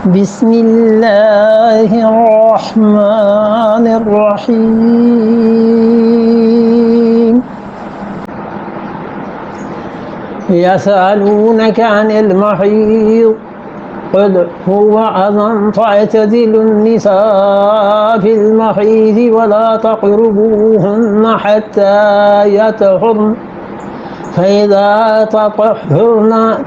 بسم اللہ الرحمن الرحیم يسألونك عن المحيض قل هو أذى فاعتزلوا النساء في المحيض ولا تقربوهن حتى يطهرن فإذا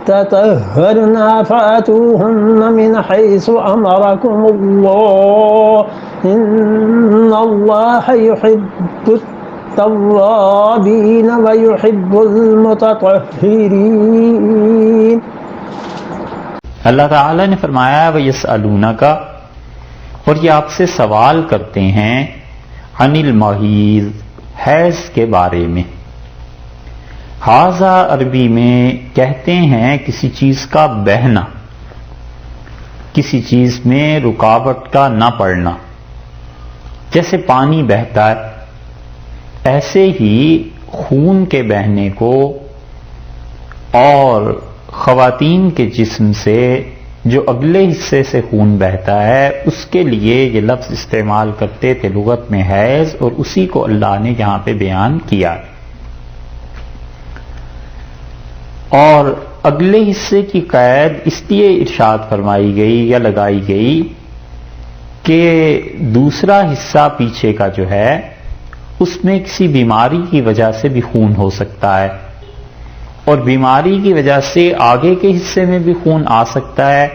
تطهرن فأتوهن من حيث أمركم الله إن الله يحب التوابين ويحب المتطهرين۔ اللہ تعالیٰ نے فرمایا وَيَسْأَلُونَكَ، اور یہ آپ سے سوال کرتے ہیں عن المحیض، حیض کے بارے میں۔ حاضہ عربی میں کہتے ہیں کسی چیز کا بہنا، کسی چیز میں رکاوٹ کا نہ پڑنا۔ جیسے پانی بہتا ہے ایسے ہی خون کے بہنے کو اور خواتین کے جسم سے جو اگلے حصے سے خون بہتا ہے اس کے لیے یہ لفظ استعمال کرتے تھے لغت میں حیض، اور اسی کو اللہ نے یہاں پہ بیان کیا ہے۔ اور اگلے حصے کی قید اس لیے ارشاد فرمائی گئی یا لگائی گئی کہ دوسرا حصہ پیچھے کا جو ہے اس میں کسی بیماری کی وجہ سے بھی خون ہو سکتا ہے، اور بیماری کی وجہ سے آگے کے حصے میں بھی خون آ سکتا ہے،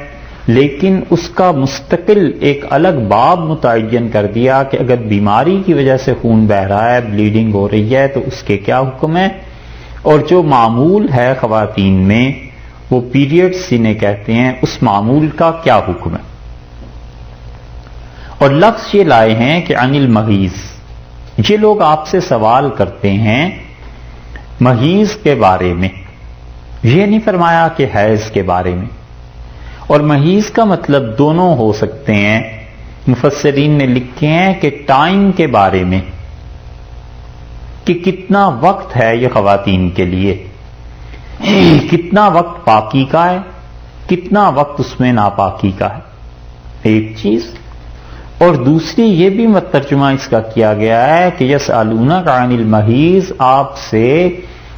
لیکن اس کا مستقل ایک الگ باب متعین کر دیا کہ اگر بیماری کی وجہ سے خون بہ رہا ہے، بلیڈنگ ہو رہی ہے، تو اس کے کیا حکم ہے، اور جو معمول ہے خواتین میں وہ پیریڈز جنہیں کہتے ہیں اس معمول کا کیا حکم ہے۔ اور لفظ یہ لائے ہیں کہ عن المحیض، یہ لوگ آپ سے سوال کرتے ہیں محیض کے بارے میں، یہ نہیں فرمایا کہ حیض کے بارے میں۔ اور محیض کا مطلب دونوں ہو سکتے ہیں، مفسرین نے لکھے ہیں کہ ٹائم کے بارے میں، کہ کتنا وقت ہے یہ خواتین کے لیے، کتنا وقت پاکی کا ہے، کتنا وقت اس میں ناپاکی کا ہے، ایک چیز۔ اور دوسری یہ بھی ترجمہ اس کا کیا گیا ہے کہ یسألونک عن المحیض، آپ سے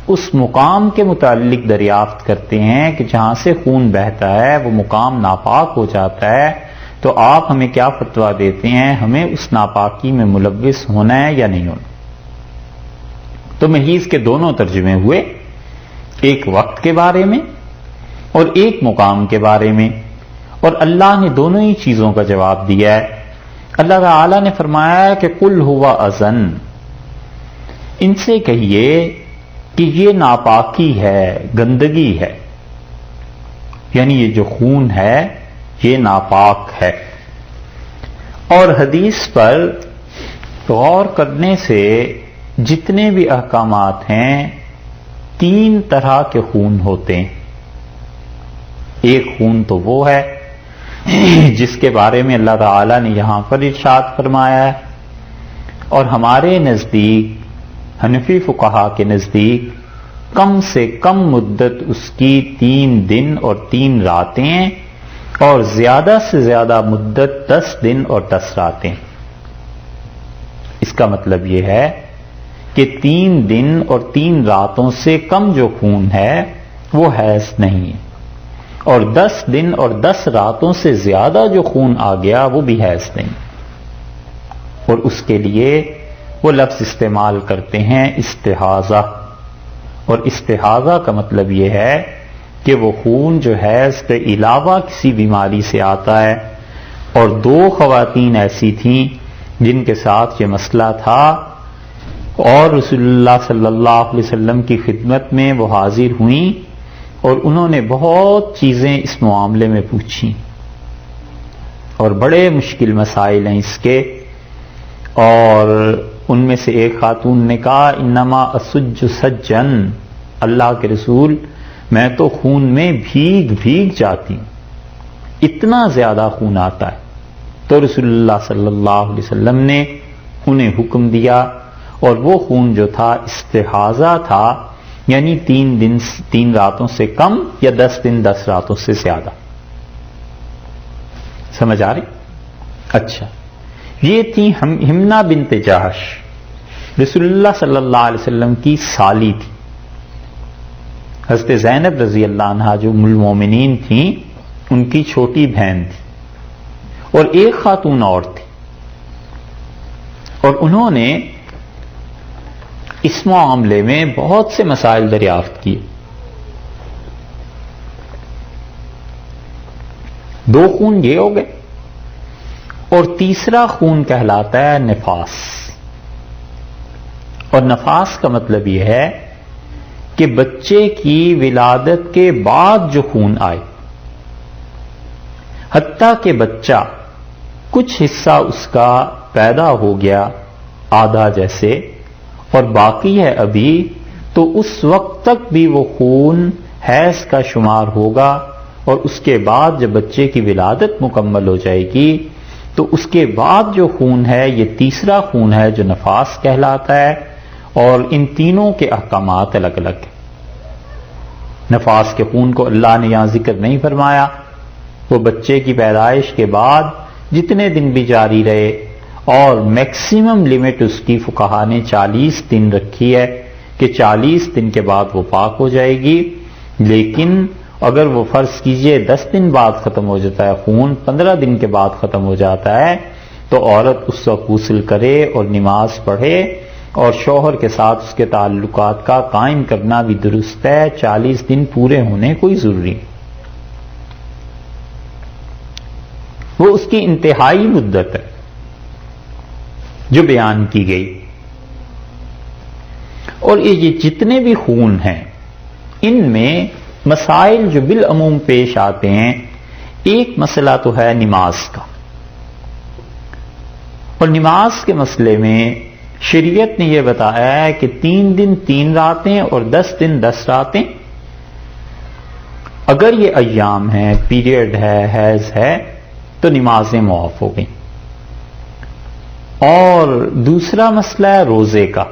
اس مقام کے متعلق دریافت کرتے ہیں کہ جہاں سے خون بہتا ہے وہ مقام ناپاک ہو جاتا ہے، تو آپ ہمیں کیا فتویٰ دیتے ہیں، ہمیں اس ناپاکی میں ملوث ہونا ہے یا نہیں ہونا۔ تو محیض کے دونوں ترجمے ہوئے، ایک وقت کے بارے میں اور ایک مقام کے بارے میں، اور اللہ نے دونوں ہی چیزوں کا جواب دیا ہے۔ اللہ تعالی نے فرمایا کہ قل هو اذن، ان سے کہیے کہ یہ ناپاکی ہے، گندگی ہے، یعنی یہ جو خون ہے یہ ناپاک ہے۔ اور حدیث پر غور کرنے سے جتنے بھی احکامات ہیں تین طرح کے خون ہوتے ہیں۔ ایک خون تو وہ ہے جس کے بارے میں اللہ تعالی نے یہاں پر ارشاد فرمایا ہے، اور ہمارے نزدیک حنفی فقہا کے نزدیک کم سے کم مدت اس کی 3 دن اور 3 راتیں، اور زیادہ سے زیادہ مدت 10 دن اور 10 راتیں۔ اس کا مطلب یہ ہے کہ 3 دن اور 3 راتوں سے کم جو خون ہے وہ حیض نہیں ہے، اور 10 دن اور 10 راتوں سے زیادہ جو خون آ گیا وہ بھی حیض نہیں۔ اور اس کے لیے وہ لفظ استعمال کرتے ہیں استحاضہ، اور استحاضہ کا مطلب یہ ہے کہ وہ خون جو حیض کے علاوہ کسی بیماری سے آتا ہے۔ اور 2 خواتین ایسی تھیں جن کے ساتھ یہ مسئلہ تھا، اور رسول اللہ صلی اللہ علیہ وسلم کی خدمت میں وہ حاضر ہوئیں، اور انہوں نے بہت چیزیں اس معاملے میں پوچھی، اور بڑے مشکل مسائل ہیں اس کے۔ اور ان میں سے ایک خاتون نے کہا انما اسج سجن، اللہ کے رسول میں تو خون میں بھیگ جاتی ہوں، اتنا زیادہ خون آتا ہے۔ تو رسول اللہ صلی اللہ علیہ وسلم نے انہیں حکم دیا، اور وہ خون جو تھا استحاضہ تھا، یعنی 3 دن 3 راتوں سے کم یا 10 دن 10 راتوں سے زیادہ۔ سمجھ آ رہی؟ اچھا، یہ تھی ہمنا بنت جہش، رسول اللہ صلی اللہ علیہ وسلم کی سالی تھی. حضرت زینب رضی اللہ عنہا جو ام المومنین تھیں ان کی چھوٹی بہن تھی، اور ایک خاتون اور تھی، اور انہوں نے اس معاملے میں بہت سے مسائل دریافت کیے. 2 خون یہ ہو گئے، اور تیسرا خون کہلاتا ہے نفاس. اور نفاس کا مطلب یہ ہے کہ بچے کی ولادت کے بعد جو خون آئے، حتیٰ کہ بچہ کچھ حصہ اس کا پیدا ہو گیا آدھا جیسے اور باقی ہے ابھی، تو اس وقت تک بھی وہ خون حیض کا شمار ہوگا. اور اس کے بعد جب بچے کی ولادت مکمل ہو جائے گی تو اس کے بعد جو خون ہے یہ تیسرا خون ہے جو نفاس کہلاتا ہے. اور ان تینوں کے احکامات الگ الگ ہیں. نفاس کے خون کو اللہ نے یہاں ذکر نہیں فرمایا، وہ بچے کی پیدائش کے بعد جتنے دن بھی جاری رہے، اور میکسیمم لمٹ اس کی فقہا نے 40 دن رکھی ہے کہ 40 دن کے بعد وہ پاک ہو جائے گی. لیکن اگر وہ فرض کیجئے 10 دن بعد ختم ہو جاتا ہے خون، 15 دن کے بعد ختم ہو جاتا ہے، تو عورت اس وقت غسل کرے اور نماز پڑھے، اور شوہر کے ساتھ اس کے تعلقات کا قائم کرنا بھی درست ہے. 40 دن پورے ہونے کوئی ضروری نہیں، وہ اس کی انتہائی مدت ہے جو بیان کی گئی. اور یہ جتنے بھی خون ہیں ان میں مسائل جو بالعموم پیش آتے ہیں، ایک مسئلہ تو ہے نماز کا. اور نماز کے مسئلے میں شریعت نے یہ بتایا ہے کہ 3 دن 3 راتیں اور 10 دن 10 راتیں. اگر یہ ایام ہیں، پیریڈ ہے، حیض ہے، تو نمازیں معاف ہو گئیں. اور دوسرا مسئلہ ہے روزے کا.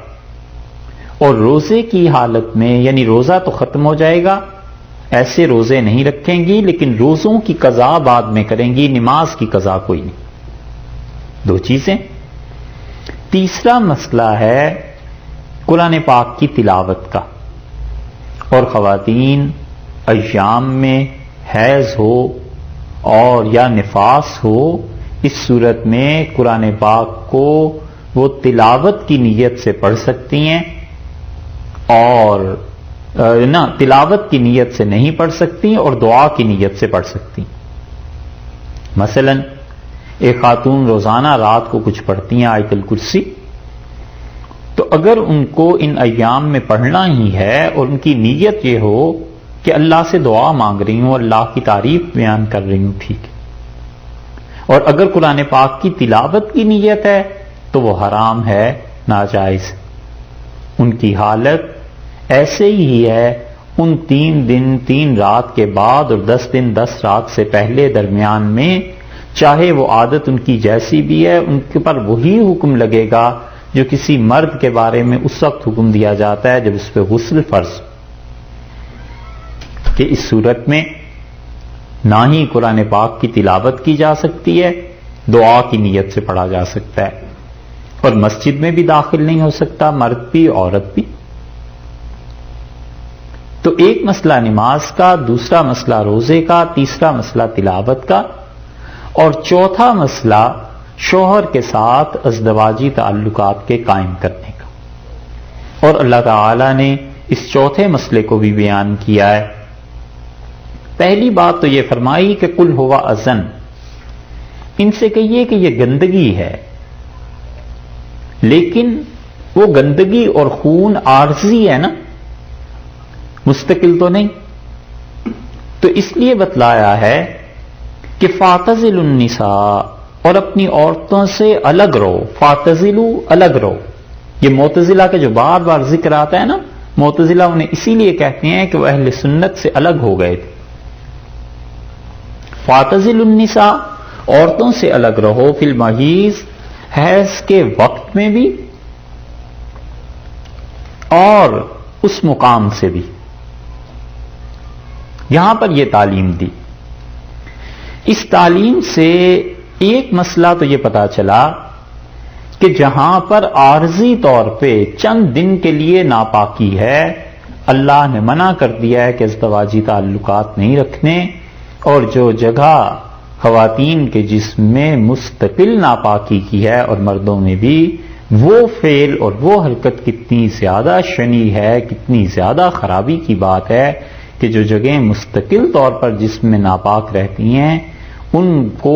اور روزے کی حالت میں یعنی روزہ تو ختم ہو جائے گا، ایسے روزے نہیں رکھیں گی، لیکن روزوں کی قضا بعد میں کریں گی، نماز کی قضا کوئی نہیں. 2 چیزیں. تیسرا مسئلہ ہے قرآن پاک کی تلاوت کا. اور خواتین ایام میں حیض ہو اور یا نفاس ہو، اس صورت میں قرآن پاک کو وہ تلاوت کی نیت سے پڑھ سکتی ہیں، اور نہ تلاوت کی نیت سے نہیں پڑھ سکتی اور دعا کی نیت سے پڑھ سکتی. مثلا ایک خاتون روزانہ رات کو کچھ پڑھتی ہیں آیت الکرسی، تو اگر ان کو ان ایام میں پڑھنا ہی ہے اور ان کی نیت یہ ہو کہ اللہ سے دعا مانگ رہی ہوں، اللہ کی تعریف بیان کر رہی ہوں، ٹھیک ہے. اور اگر قرآن پاک کی تلاوت کی نیت ہے تو وہ حرام ہے، ناجائز. ان کی حالت ایسے ہی ہے ان 3 دن 3 رات کے بعد اور 10 دن 10 رات سے پہلے درمیان میں، چاہے وہ عادت ان کی جیسی بھی ہے، ان کے پر وہی حکم لگے گا جو کسی مرد کے بارے میں اس وقت حکم دیا جاتا ہے جب اس پہ غسل فرض، کہ اس صورت میں نہ ہی قرآن پاک کی تلاوت کی جا سکتی ہے، دعا کی نیت سے پڑھا جا سکتا ہے، اور مسجد میں بھی داخل نہیں ہو سکتا مرد بھی عورت بھی. تو ایک مسئلہ نماز کا، دوسرا مسئلہ روزے کا، تیسرا مسئلہ تلاوت کا، اور چوتھا مسئلہ شوہر کے ساتھ ازدواجی تعلقات کے قائم کرنے کا. اور اللہ تعالی نے اس چوتھے مسئلے کو بھی بیان کیا ہے. پہلی بات تو یہ فرمائی کہ قل ہوا اذن، ان سے کہیے کہ یہ گندگی ہے، لیکن وہ گندگی اور خون عارضی ہے نا، مستقل تو نہیں. تو اس لیے بتلایا ہے کہ فاعتزلوا النساء، اور اپنی عورتوں سے الگ رہو. فاعتزلوا، الگ رہو. یہ معتزلہ کے جو بار بار ذکر آتا ہے نا، معتزلہ انہیں اسی لیے کہتے ہیں کہ وہ اہل سنت سے الگ ہو گئے تھے. فاعتزلوا النساء، عورتوں سے الگ رہو، فی المحیض، حیض کے وقت میں بھی اور اس مقام سے بھی. یہاں پر یہ تعلیم دی اس تعلیم سے ایک مسئلہ تو یہ پتا چلا کہ جہاں پر عارضی طور پہ چند دن کے لیے ناپاکی ہے، اللہ نے منع کر دیا ہے کہ ازدواجی تعلقات نہیں رکھنے، اور جو جگہ خواتین کے جسم میں مستقل ناپاکی کی ہے اور مردوں میں بھی، وہ فعل اور وہ حرکت کتنی زیادہ شنیع ہے، کتنی زیادہ خرابی کی بات ہے کہ جو جگہیں مستقل طور پر جسم میں ناپاک رہتی ہیں ان کو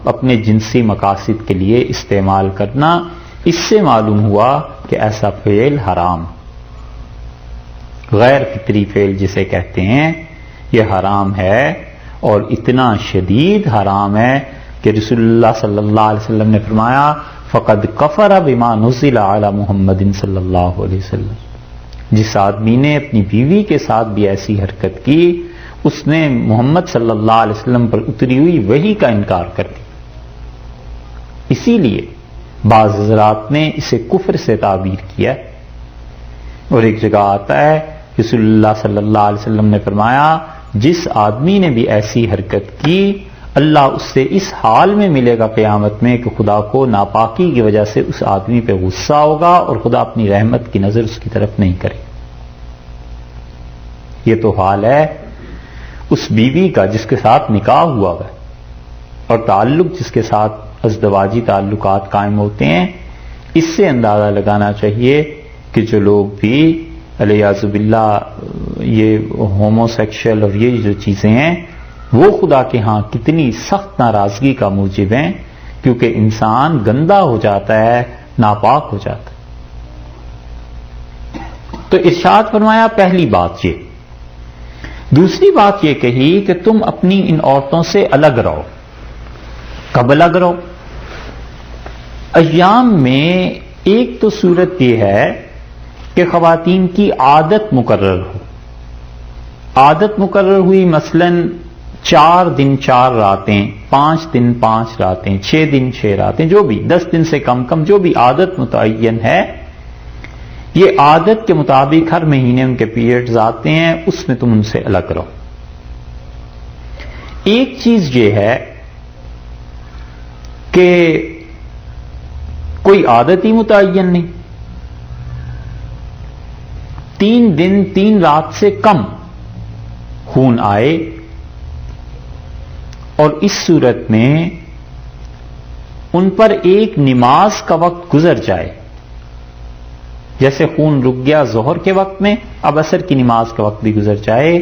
اپنے جنسی مقاصد کے لیے استعمال کرنا، اس سے معلوم ہوا کہ ایسا فعل حرام، غیر فطری فعل جسے کہتے ہیں، یہ حرام ہے، اور اتنا شدید حرام ہے کہ رسول اللہ صلی اللہ علیہ وسلم نے فرمایا فقد کفر بما نزل علی محمد صلی اللہ علیہ وسلم، جس آدمی نے اپنی بیوی کے ساتھ بھی ایسی حرکت کی اس نے محمد صلی اللہ علیہ وسلم پر اتری ہوئی وحی کا انکار کر دیا۔ اسی لیے بعض حضرات نے اسے کفر سے تعبیر کیا، اور ایک جگہ آتا ہے رسول اللہ صلی اللہ علیہ وسلم نے فرمایا جس آدمی نے بھی ایسی حرکت کی اللہ اس سے اس حال میں ملے گا قیامت میں کہ خدا کو ناپاکی کی وجہ سے اس آدمی پہ غصہ ہوگا اور خدا اپنی رحمت کی نظر اس کی طرف نہیں کرے۔ یہ تو حال ہے اس بیوی کا جس کے ساتھ نکاح ہوا ہے اور تعلق جس کے ساتھ ازدواجی تعلقات قائم ہوتے ہیں۔ اس سے اندازہ لگانا چاہیے کہ جو لوگ بھی علیاذ باللہ یہ ہومو سیکشل اور یہ جو چیزیں ہیں وہ خدا کے ہاں کتنی سخت ناراضگی کا موجب ہیں، کیونکہ انسان گندا ہو جاتا ہے، ناپاک ہو جاتا ہے۔ تو ارشاد فرمایا پہلی بات یہ، دوسری بات یہ کہی کہ تم اپنی ان عورتوں سے الگ رہو۔ کب الگ رہو؟ ایام میں ایک تو صورت یہ ہے کہ خواتین کی عادت مقرر ہو، عادت مقرر ہوئی، مثلاً 4 دن 4 راتیں، 5 دن 5 راتیں، 6 دن 6 راتیں، جو بھی 10 دن سے کم کم جو بھی عادت متعین ہے، یہ عادت کے مطابق ہر مہینے ان کے پیریڈز آتے ہیں، اس میں تم ان سے الگ رہو۔ ایک چیز یہ ہے کہ کوئی عادت ہی متعین نہیں، 3 دن 3 رات سے کم خون آئے، اور اس صورت میں ان پر ایک نماز کا وقت گزر جائے، جیسے خون رک گیا ظہر کے وقت میں، اب عصر کی نماز کا وقت بھی گزر جائے،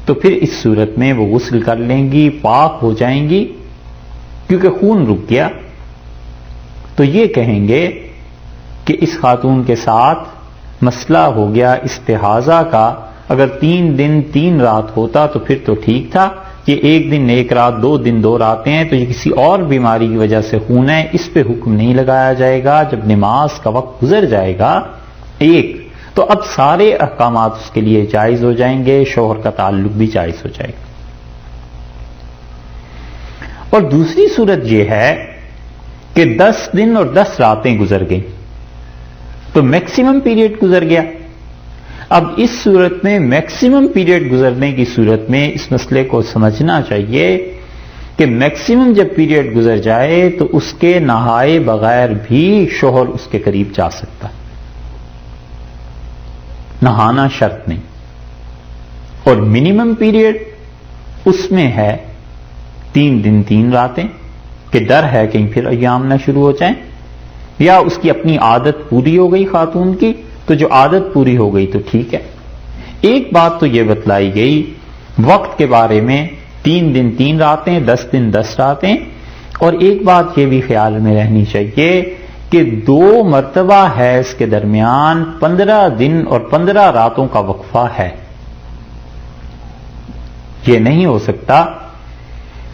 تو پھر اس صورت میں وہ غسل کر لیں گی، پاک ہو جائیں گی، کیونکہ خون رک گیا۔ تو یہ کہیں گے کہ اس خاتون کے ساتھ مسئلہ ہو گیا استحاضہ کا، اگر 3 دن 3 رات ہوتا تو پھر تو ٹھیک تھا، یہ 1 دن 1 رات 2 دن 2 راتیں ہیں، تو یہ کسی اور بیماری کی وجہ سے خون ہے، اس پہ حکم نہیں لگایا جائے گا۔ جب نماز کا وقت گزر جائے گا ایک، تو اب سارے احکامات اس کے لیے جائز ہو جائیں گے، شوہر کا تعلق بھی جائز ہو جائے گا۔ اور دوسری صورت یہ ہے کہ 10 دن اور 10 راتیں گزر گئیں، تو میکسیمم پیریڈ گزر گیا۔ اب اس صورت میں میکسیمم پیریڈ گزرنے کی صورت میں اس مسئلے کو سمجھنا چاہیے کہ میکسیمم جب پیریڈ گزر جائے تو اس کے نہائے بغیر بھی شوہر اس کے قریب جا سکتا ہے، نہانا شرط نہیں۔ اور منیمم پیریڈ اس میں ہے 3 دن 3 راتیں، کہ ڈر ہے کہیں پھر ایام نہ شروع ہو جائیں، یا اس کی اپنی عادت پوری ہو گئی خاتون کی، تو جو عادت پوری ہو گئی تو ٹھیک ہے۔ ایک بات تو یہ بتلائی گئی وقت کے بارے میں، 3 دن 3 راتیں، 10 دن 10 راتیں، اور ایک بات یہ بھی خیال میں رہنی چاہیے کہ 2 مرتبہ حیض کے درمیان 15 دن اور 15 راتوں کا وقفہ ہے۔ یہ نہیں ہو سکتا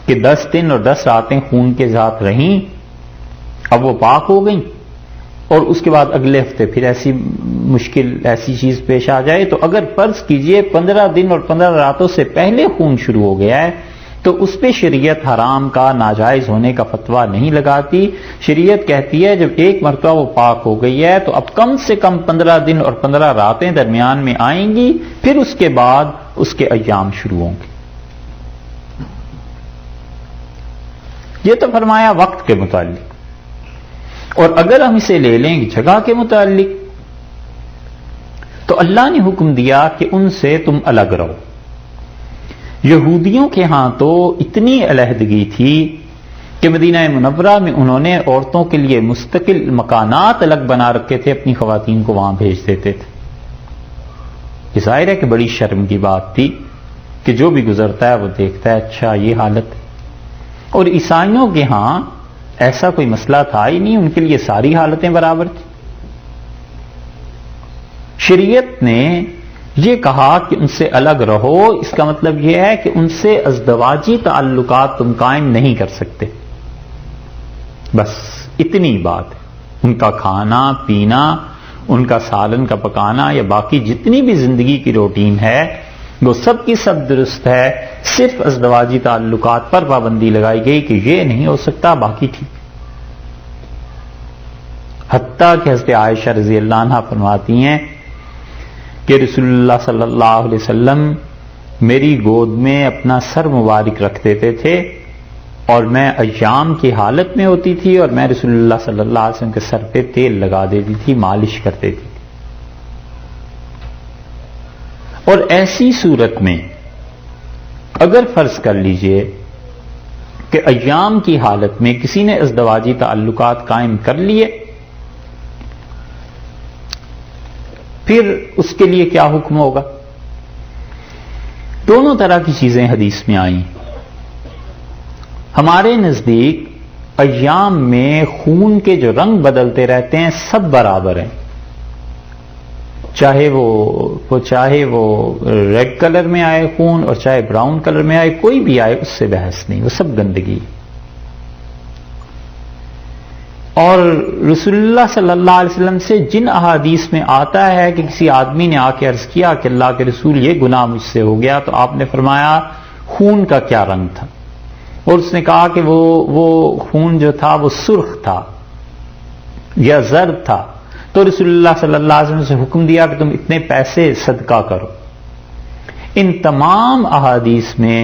کہ 10 دن اور 10 راتیں خون کے ساتھ رہیں، اب وہ پاک ہو گئیں، اور اس کے بعد اگلے ہفتے پھر ایسی مشکل ایسی چیز پیش آ جائے۔ تو اگر فرض کیجئے 15 دن اور 15 راتوں سے پہلے خون شروع ہو گیا ہے تو اس پہ شریعت حرام کا، ناجائز ہونے کا فتویٰ نہیں لگاتی۔ شریعت کہتی ہے جب ایک مرتبہ وہ پاک ہو گئی ہے تو اب کم سے کم 15 دن اور 15 راتیں درمیان میں آئیں گی، پھر اس کے بعد اس کے ایام شروع ہوں گے۔ یہ تو فرمایا وقت کے متعلق، اور اگر ہم اسے لے لیں جگہ کے متعلق تو اللہ نے حکم دیا کہ ان سے تم الگ رہو۔ یہودیوں کے ہاں تو اتنی علیحدگی تھی کہ مدینہ منورہ میں انہوں نے عورتوں کے لیے مستقل مکانات الگ بنا رکھے تھے، اپنی خواتین کو وہاں بھیج دیتے تھے۔ یہ ظاہر ہے کہ بڑی شرم کی بات تھی کہ جو بھی گزرتا ہے وہ دیکھتا ہے اچھا یہ حالت ہے۔ اور عیسائیوں کے ہاں ایسا کوئی مسئلہ تھا ہی نہیں، ان کے لیے ساری حالتیں برابر تھیں۔ شریعت نے یہ کہا کہ ان سے الگ رہو، اس کا مطلب یہ ہے کہ ان سے ازدواجی تعلقات تم قائم نہیں کر سکتے، بس اتنی بات ہے۔ ان کا کھانا پینا، ان کا سالن کا پکانا یا باقی جتنی بھی زندگی کی روٹین ہے وہ سب کی سب درست ہے، صرف ازدواجی تعلقات پر پابندی لگائی گئی کہ یہ نہیں ہو سکتا، باقی ٹھیک۔ حتیٰ کہ حضرت عائشہ رضی اللہ عنہا فرماتی ہیں کہ رسول اللہ صلی اللہ علیہ وسلم میری گود میں اپنا سر مبارک رکھ دیتے تھے اور میں ایام کی حالت میں ہوتی تھی اور میں رسول اللہ صلی اللہ علیہ وسلم کے سر پہ تیل لگا دیتی تھی، مالش کر دیتی تھی۔ اور ایسی صورت میں اگر فرض کر لیجئے کہ ایام کی حالت میں کسی نے ازدواجی تعلقات قائم کر لیے، پھر اس کے لیے کیا حکم ہوگا؟ دونوں طرح کی چیزیں حدیث میں آئیں۔ ہمارے نزدیک ایام میں خون کے جو رنگ بدلتے رہتے ہیں سب برابر ہیں، چاہے وہ ریڈ کلر میں آئے خون اور چاہے براؤن کلر میں آئے، کوئی بھی آئے اس سے بحث نہیں، وہ سب گندگی۔ اور رسول اللہ صلی اللہ علیہ وسلم سے جن احادیث میں آتا ہے کہ کسی آدمی نے آ کے عرض کیا کہ اللہ کے رسول یہ گناہ مجھ سے ہو گیا، تو آپ نے فرمایا خون کا کیا رنگ تھا، اور اس نے کہا کہ وہ خون جو تھا وہ سرخ تھا یا زرد تھا، تو رسول اللہ صلی اللہ علیہ وسلم سے حکم دیا کہ تم اتنے پیسے صدقہ کرو۔ ان تمام احادیث میں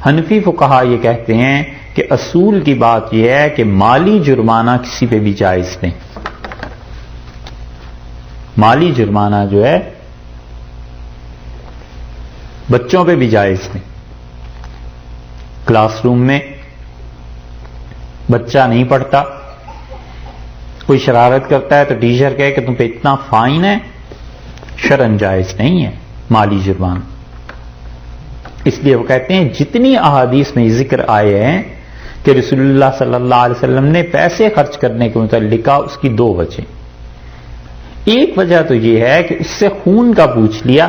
حنفی فقہا یہ کہتے ہیں کہ اصول کی بات یہ ہے کہ مالی جرمانہ کسی پہ بھی جائز نہیں، مالی جرمانہ جو ہے بچوں پہ بھی جائز نہیں۔ کلاس روم میں بچہ نہیں پڑھتا، کوئی شرارت کرتا ہے تو ٹیچر کہے کہ تم پہ اتنا فائن ہے، شرعاً جائز نہیں ہے مالی جرمانہ۔ اس لیے وہ کہتے ہیں جتنی احادیث میں یہ ذکر آئے ہیں کہ رسول اللہ صلی اللہ علیہ وسلم نے پیسے خرچ کرنے کے متعلق کہا، اس کی دو وجہ۔ ایک وجہ تو یہ ہے کہ اس سے خون کا پوچھ لیا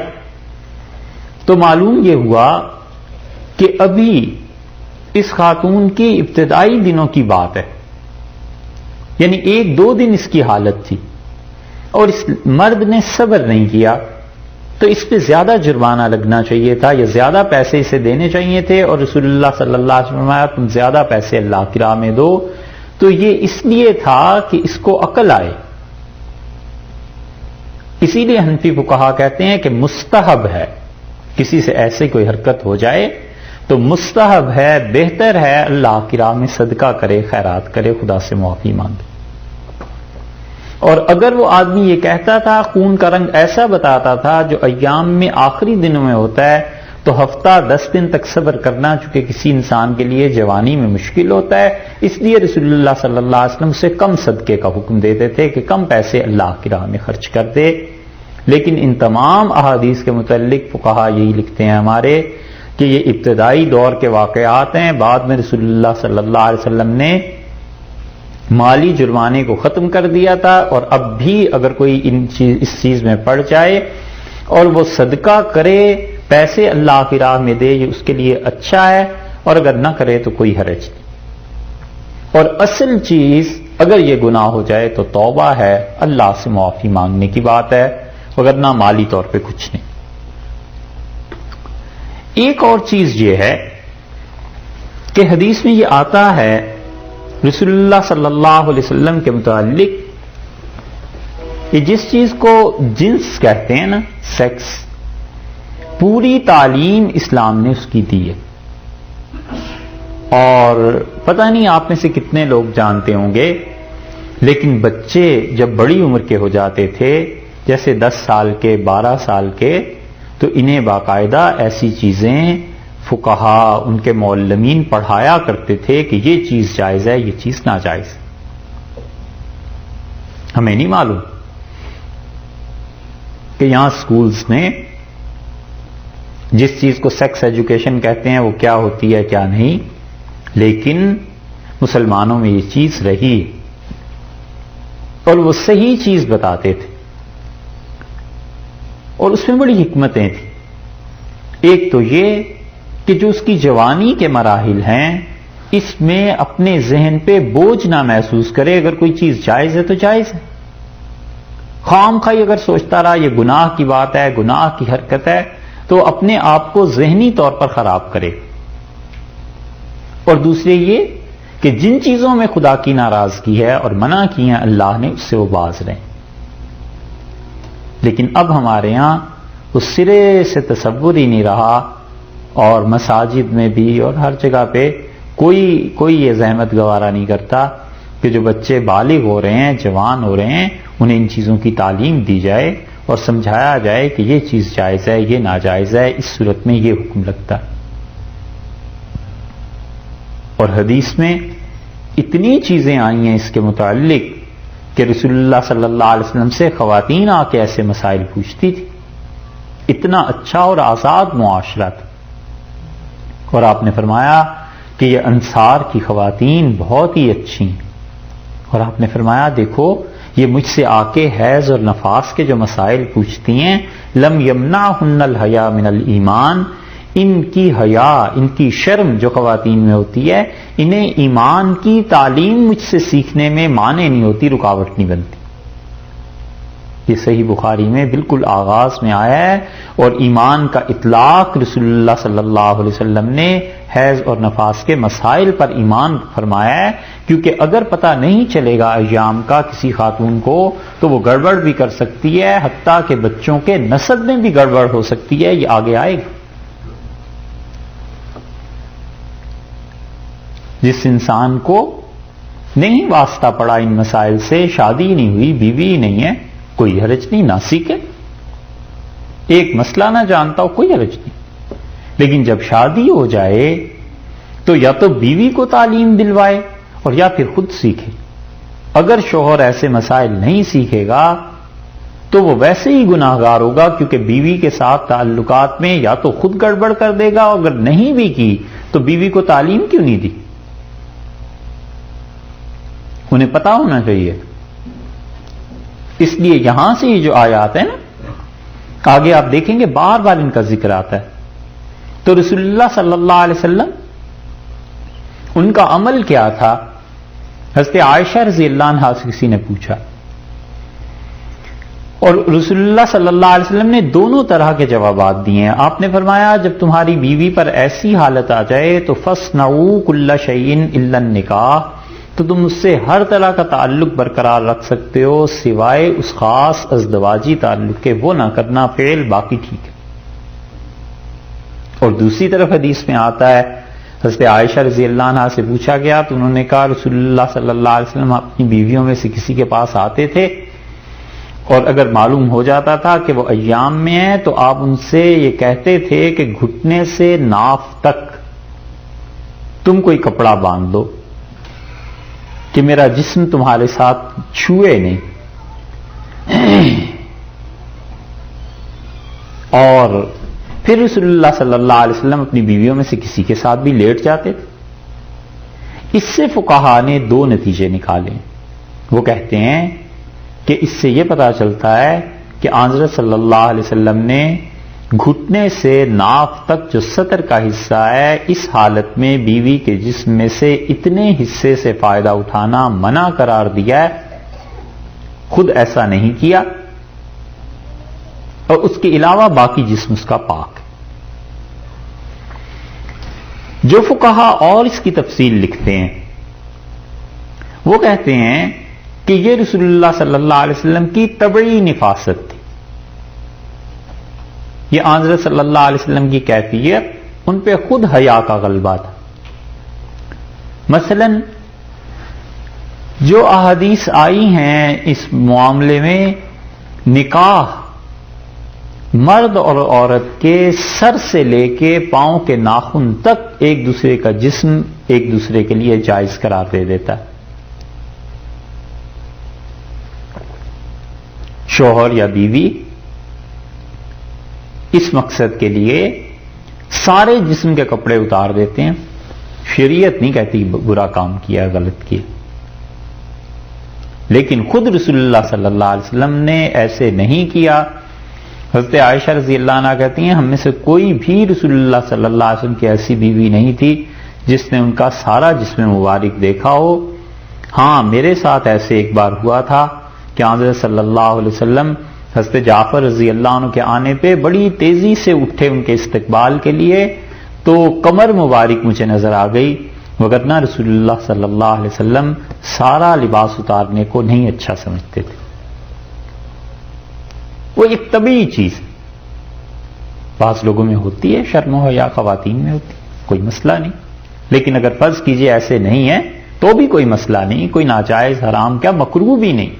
تو معلوم یہ ہوا کہ ابھی اس خاتون کی ابتدائی دنوں کی بات ہے، یعنی 1-2 دن اس کی حالت تھی اور اس مرد نے صبر نہیں کیا، تو اس پہ زیادہ جرمانہ لگنا چاہیے تھا یا زیادہ پیسے اسے دینے چاہیے تھے، اور رسول اللہ صلی اللہ علیہ وسلم نے تم زیادہ پیسے اللہ کی راہ میں دو، تو یہ اس لیے تھا کہ اس کو عقل آئے۔ اسی لیے حنفی فقہا کہتے ہیں کہ مستحب ہے، کسی سے ایسے کوئی حرکت ہو جائے تو مستحب ہے، بہتر ہے اللہ کی راہ میں صدقہ کرے، خیرات کرے، خدا سے معافی مانگے۔ اور اگر وہ آدمی یہ کہتا تھا، خون کا رنگ ایسا بتاتا تھا جو ایام میں آخری دنوں میں ہوتا ہے، تو ہفتہ 10 دن تک صبر کرنا چونکہ کسی انسان کے لیے جوانی میں مشکل ہوتا ہے، اس لیے رسول اللہ صلی اللہ علیہ وسلم سے کم صدقے کا حکم دیتے تھے کہ کم پیسے اللہ کی راہ میں خرچ کر دے۔ لیکن ان تمام احادیث کے متعلق فقہا یہی لکھتے ہیں ہمارے کہ یہ ابتدائی دور کے واقعات ہیں، بعد میں رسول اللہ صلی اللہ علیہ وسلم نے مالی جرمانے کو ختم کر دیا تھا، اور اب بھی اگر کوئی اس چیز میں پڑ جائے اور وہ صدقہ کرے، پیسے اللہ کی راہ میں دے، یہ اس کے لیے اچھا ہے، اور اگر نہ کرے تو کوئی حرج نہیں۔ اور اصل چیز اگر یہ گناہ ہو جائے تو توبہ ہے، اللہ سے معافی مانگنے کی بات ہے، وگرنہ مالی طور پہ کچھ نہیں۔ ایک اور چیز یہ ہے کہ حدیث میں یہ آتا ہے رسول اللہ صلی اللہ علیہ وسلم کے متعلق کہ جس چیز کو جنس کہتے ہیں نا، سیکس، پوری تعلیم اسلام نے اس کی دی ہے، اور پتہ نہیں آپ میں سے کتنے لوگ جانتے ہوں گے، لیکن بچے جب بڑی عمر کے ہو جاتے تھے، جیسے 10 سال کے، 12 سال کے، تو انہیں باقاعدہ ایسی چیزیں فقہا، ان کے معلمین پڑھایا کرتے تھے کہ یہ چیز جائز ہے، یہ چیز ناجائز ہے۔ ہمیں نہیں معلوم کہ یہاں سکولز میں جس چیز کو سیکس ایجوکیشن کہتے ہیں وہ کیا ہوتی ہے کیا نہیں، لیکن مسلمانوں میں یہ چیز رہی اور وہ صحیح چیز بتاتے تھے، اور اس میں بڑی حکمتیں تھیں۔ ایک تو یہ کہ جو اس کی جوانی کے مراحل ہیں، اس میں اپنے ذہن پہ بوجھ نہ محسوس کرے، اگر کوئی چیز جائز ہے تو جائز ہے، خام خواہ اگر سوچتا رہا یہ گناہ کی بات ہے، گناہ کی حرکت ہے، تو اپنے آپ کو ذہنی طور پر خراب کرے۔ اور دوسرے یہ کہ جن چیزوں میں خدا کی ناراضگی ہے اور منع کی ہیں اللہ نے، اس سے وہ باز رہیں۔ لیکن اب ہمارے ہاں اس سرے سے تصور ہی نہیں رہا، اور مساجد میں بھی اور ہر جگہ پہ کوئی یہ زحمت گوارا نہیں کرتا کہ جو بچے بالغ ہو رہے ہیں، جوان ہو رہے ہیں، انہیں ان چیزوں کی تعلیم دی جائے اور سمجھایا جائے کہ یہ چیز جائز ہے، یہ ناجائز ہے، اس صورت میں یہ حکم لگتا ہے۔ اور حدیث میں اتنی چیزیں آئی ہیں اس کے متعلق کہ رسول اللہ صلی اللہ علیہ وسلم سے خواتین آ کے ایسے مسائل پوچھتی تھی۔ اتنا اچھا اور آزاد معاشرہ تھا، اور آپ نے فرمایا کہ یہ انصار کی خواتین بہت ہی اچھی ہیں، اور آپ نے فرمایا دیکھو یہ مجھ سے آ کے حیض اور نفاس کے جو مسائل پوچھتی ہیں، لم یمنعہن الحیا من الایمان، ان کی حیا، ان کی شرم جو خواتین میں ہوتی ہے، انہیں ایمان کی تعلیم مجھ سے سیکھنے میں مانع نہیں ہوتی، رکاوٹ نہیں بنتی۔ یہ صحیح بخاری میں بالکل آغاز میں آیا ہے، اور ایمان کا اطلاق رسول اللہ صلی اللہ علیہ وسلم نے حیض اور نفاس کے مسائل پر ایمان فرمایا ہے، کیونکہ اگر پتہ نہیں چلے گا ایام کا کسی خاتون کو تو وہ گڑبڑ بھی کر سکتی ہے، حتیٰ کہ بچوں کے نسب میں بھی گڑبڑ ہو سکتی ہے، یہ آگے آئے گا۔ جس انسان کو نہیں واسطہ پڑا ان مسائل سے، شادی نہیں ہوئی، بیوی نہیں ہے، کوئی حرج نہیں، نہ سیکھے، ایک مسئلہ نہ جانتا ہو، کوئی حرج نہیں۔ لیکن جب شادی ہو جائے تو یا تو بیوی کو تعلیم دلوائے اور یا پھر خود سیکھے۔ اگر شوہر ایسے مسائل نہیں سیکھے گا تو وہ ویسے ہی گناہ گار ہوگا، کیونکہ بیوی کے ساتھ تعلقات میں یا تو خود گڑبڑ کر دے گا، اگر نہیں بھی کی تو بیوی کو تعلیم کیوں نہیں دی؟ انہیں پتا ہونا چاہیے۔ اس لیے یہاں سے یہ جو آیات ہیں نا، آگے آپ دیکھیں گے بار بار ان کا ذکر آتا ہے۔ تو رسول اللہ صلی اللہ علیہ وسلم ان کا عمل کیا تھا؟ حضرت عائشہ رضی اللہ عنہا سے کسی نے پوچھا، اور رسول اللہ صلی اللہ علیہ وسلم نے دونوں طرح کے جوابات دیے ہیں۔ آپ نے فرمایا جب تمہاری بیوی پر ایسی حالت آ جائے تو فَاصْنَعُوا كُلَّ شَيْءٍ إِلَّا النِّكَاحَ، تو تم اس سے ہر طرح کا تعلق برقرار رکھ سکتے ہو سوائے اس خاص ازدواجی تعلق کے، وہ نہ کرنا، فعل باقی ٹھیک ہے۔ اور دوسری طرف حدیث میں آتا ہے، حضرت عائشہ رضی اللہ عنہا سے پوچھا گیا تو انہوں نے کہا رسول اللہ صلی اللہ علیہ وسلم اپنی بیویوں میں سے کسی کے پاس آتے تھے، اور اگر معلوم ہو جاتا تھا کہ وہ ایام میں ہیں تو آپ ان سے یہ کہتے تھے کہ گھٹنے سے ناف تک تم کوئی کپڑا باندھ دو کہ میرا جسم تمہارے ساتھ چھوئے نہیں، اور پھر رسول اللہ صلی اللہ علیہ وسلم اپنی بیویوں میں سے کسی کے ساتھ بھی لیٹ جاتے تھے۔ اس سے فقہا نے دو نتیجے نکالے۔ وہ کہتے ہیں کہ اس سے یہ پتا چلتا ہے کہ حضرت صلی اللہ علیہ وسلم نے گھٹنے سے ناف تک جو سطر کا حصہ ہے، اس حالت میں بیوی کے جسم میں سے اتنے حصے سے فائدہ اٹھانا منع قرار دیا ہے، خود ایسا نہیں کیا، اور اس کے علاوہ باقی جسم اس کا پاک ہے۔ جو فقہا اور اس کی تفصیل لکھتے ہیں وہ کہتے ہیں کہ یہ رسول اللہ صلی اللہ علیہ وسلم کی طبعی نفاست تھی، یہ حضرت صلی اللہ علیہ وسلم کی کیفیت، ان پہ خود حیا کا غلبہ تھا۔ مثلا جو احادیث آئی ہیں اس معاملے میں، نکاح مرد اور عورت کے سر سے لے کے پاؤں کے ناخن تک ایک دوسرے کا جسم ایک دوسرے کے لیے جائز قرار دے دیتا ہے. شوہر یا بیوی اس مقصد کے لیے سارے جسم کے کپڑے اتار دیتے ہیں. شریعت نہیں کہتی برا کام کیا، غلط کیا، لیکن خود رسول اللہ صلی اللہ علیہ وسلم نے ایسے نہیں کیا. حضرت عائشہ رضی اللہ عنہ کہتی ہیں ہم میں سے کوئی بھی رسول اللہ صلی اللہ علیہ وسلم کی ایسی بیوی نہیں تھی جس نے ان کا سارا جسم مبارک دیکھا ہو. ہاں میرے ساتھ ایسے ایک بار ہوا تھا کہ حضرت صلی اللہ علیہ وسلم حضرت جعفر رضی اللہ عنہ کے آنے پہ بڑی تیزی سے اٹھے ان کے استقبال کے لیے، تو کمر مبارک مجھے نظر آ گئی، وگرنہ رسول اللہ صلی اللہ علیہ وسلم سارا لباس اتارنے کو نہیں اچھا سمجھتے تھے. وہ ایک طبیعی چیز بعض لوگوں میں ہوتی ہے، شرم و حیا خواتین میں ہوتی ہے، کوئی مسئلہ نہیں. لیکن اگر فرض کیجئے ایسے نہیں ہے تو بھی کوئی مسئلہ نہیں، کوئی ناجائز حرام کیا مکروہ بھی نہیں.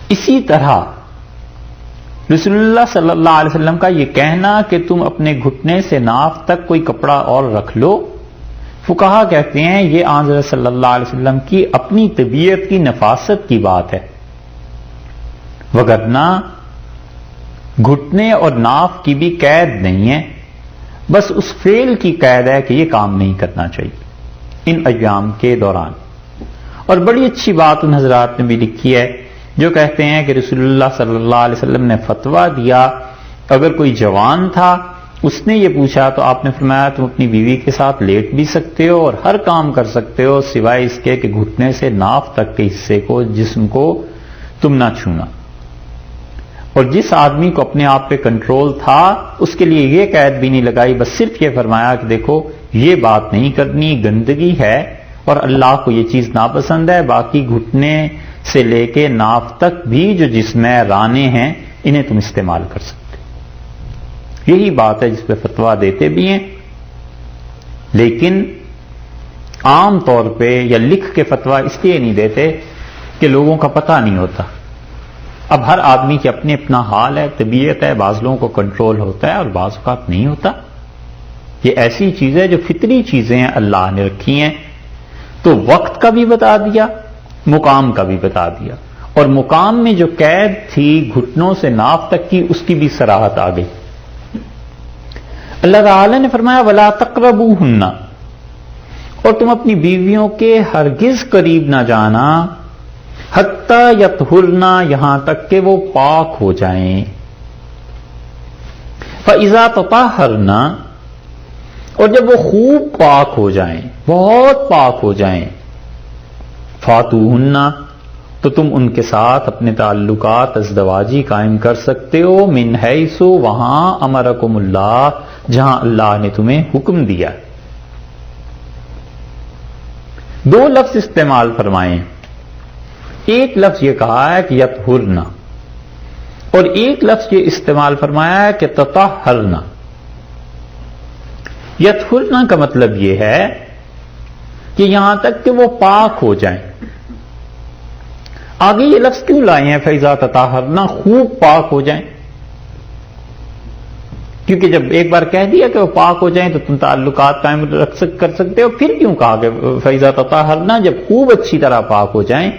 اسی طرح رسول اللہ صلی اللہ علیہ وسلم کا یہ کہنا کہ تم اپنے گھٹنے سے ناف تک کوئی کپڑا اور رکھ لو، فقہا کہتے ہیں یہ حضرت صلی اللہ علیہ وسلم کی اپنی طبیعت کی نفاست کی بات ہے، وگرنہ گھٹنے اور ناف کی بھی قید نہیں ہے، بس اس فعل کی قید ہے کہ یہ کام نہیں کرنا چاہیے ان ایام کے دوران. اور بڑی اچھی بات ان حضرات نے بھی لکھی ہے جو کہتے ہیں کہ رسول اللہ صلی اللہ علیہ وسلم نے فتویٰ دیا، اگر کوئی جوان تھا اس نے یہ پوچھا تو آپ نے فرمایا تم اپنی بیوی کے ساتھ لیٹ بھی سکتے ہو اور ہر کام کر سکتے ہو سوائے اس کے کہ گھٹنے سے ناف تک کے حصے کو، جسم کو تم نہ چھونا. اور جس آدمی کو اپنے آپ پہ کنٹرول تھا اس کے لیے یہ قید بھی نہیں لگائی، بس صرف یہ فرمایا کہ دیکھو یہ بات نہیں کرنی، گندگی ہے اور اللہ کو یہ چیز ناپسند ہے، باقی گھٹنے سے لے کے ناف تک بھی جو جسم ہے، رانے ہیں، انہیں تم استعمال کر سکتے. یہی بات ہے جس پہ فتویٰ دیتے بھی ہیں، لیکن عام طور پہ یا لکھ کے فتویٰ اس لیے نہیں دیتے کہ لوگوں کا پتہ نہیں ہوتا. اب ہر آدمی کی اپنی اپنا حال ہے، طبیعت ہے، بعض لوگوں کو کنٹرول ہوتا ہے اور بعض اوقات نہیں ہوتا. یہ ایسی چیز ہے جو فطری چیزیں ہیں اللہ نے رکھی ہیں. تو وقت کا بھی بتا دیا، مقام کا بھی بتا دیا، اور مقام میں جو قید تھی گھٹنوں سے ناف تک کی اس کی بھی صراحت آ گئی. اللہ تعالی نے فرمایا وَلَا تَقْرَبُوهُنَّ، اور تم اپنی بیویوں کے ہرگز قریب نہ جانا، حتیٰ یطہرن، یہاں تک کہ وہ پاک ہو جائیں. فَإِذَا تَطَہَّرْنَ، اور جب وہ خوب پاک ہو جائیں، بہت پاک ہو جائیں، فاتوہن، تو تم ان کے ساتھ اپنے تعلقات ازدواجی قائم کر سکتے ہو، من حیث، وہاں، امرکم اللہ، جہاں اللہ نے تمہیں حکم دیا. دو لفظ استعمال فرمائے، ایک لفظ یہ کہا ہے کہ یطہرن، اور ایک لفظ یہ استعمال فرمایا ہے کہ تطہرن. یطہرن کا مطلب یہ ہے کہ یہاں تک کہ وہ پاک ہو جائیں. آگے یہ لفظ کیوں لائے ہیں فَإِذَا تَطَہَّرْنَ، خوب پاک ہو جائیں؟ کیونکہ جب ایک بار کہہ دیا کہ وہ پاک ہو جائیں تو تم تعلقات قائم کر سکتے ہو، پھر کیوں کہا کہ فَإِذَا تَطَہَّرْنَ، جب خوب اچھی طرح پاک ہو جائیں.